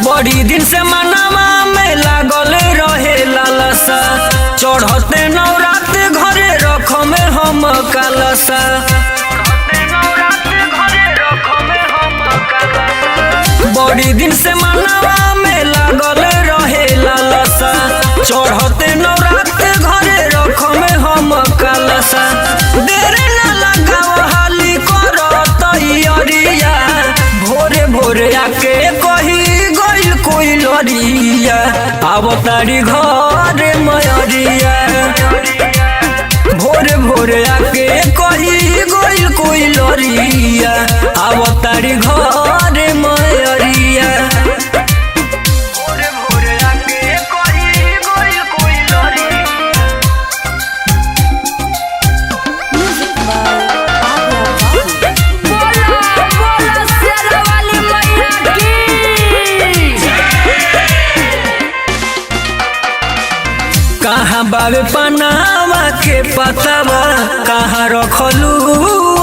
बड़ी दिन से मनवा में लागल रहे लालसा, चढ़ते नवरात घरे रख में हम कालसा। बड़ी दिन से मनवा में लागल रहे लालसा, चढ़ते नवरात घरे रख में हम कालसा। देरे न लगाव हाली कर तैयारिया, भोरे भोरे आके कही कोई लड़िया अवतारी घर मयरिया। भोरे भोरे आके कही गोइल कोई लड़िया अवतारी घर मयरिया। भोरे भोरे आके कही गोइल कोई लड़िया। कहाँ बाबे पनावा के पतावा, कहाँ रखलू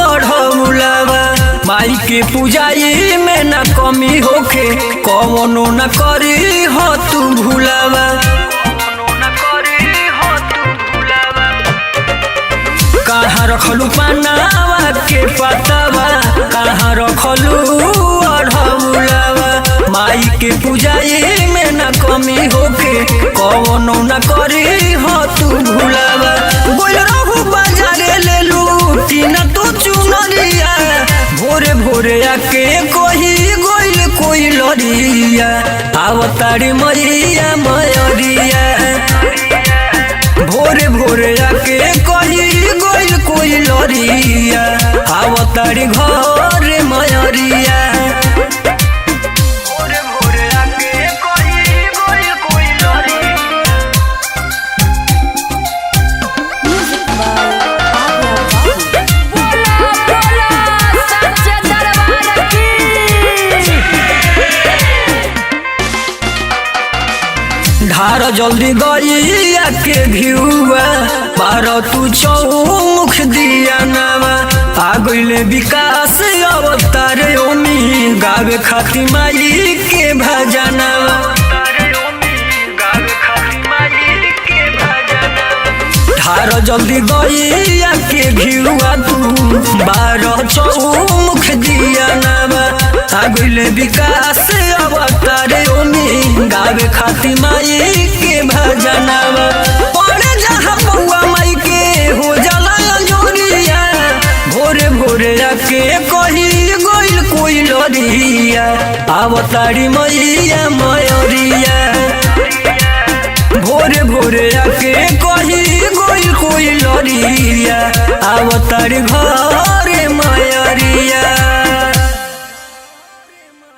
अढ़ौलावा। माई के पूजाई में न कमी होखे, कवनो न करी हो तू भूलावा। कहाँ रखलू पनावा के पतावा, कहाँ रखलू अढ़ौलावा। माई के पूजाई में न कमी होके, कवनो न करी हो तू भूलावा। बोल रहू बाजारे ले लू तीन तू चुनरिया, भोरे भोरे आके कही गोइल कोई लड़िया अवतारी मैया मयरिया। भोरे भोरे आके कही गोइल कोई लड़िया अवतारी घर मयरिया। धार जल्दी गैया के घिउआ, बार तू चौमुख दिया नावा। आ गइले विकास अवतार ओमी, गावे खाती माई के भजनवा। धार जल्दी गैया के घिउआ तू, बार चौमुख दिया नावा। आ गइले विकास अवतार ओमी, गावे खाती माई के भजनवा। पड़े जहाँ पौआ माई के हो जाला जोरिया, भोरे भोरे आके कही गोइल कोई लड़िया अवतारी मैया मयरिया। भोरे भोरे आके कही गोइल कोई लड़िया अवतारी घर मयरिया।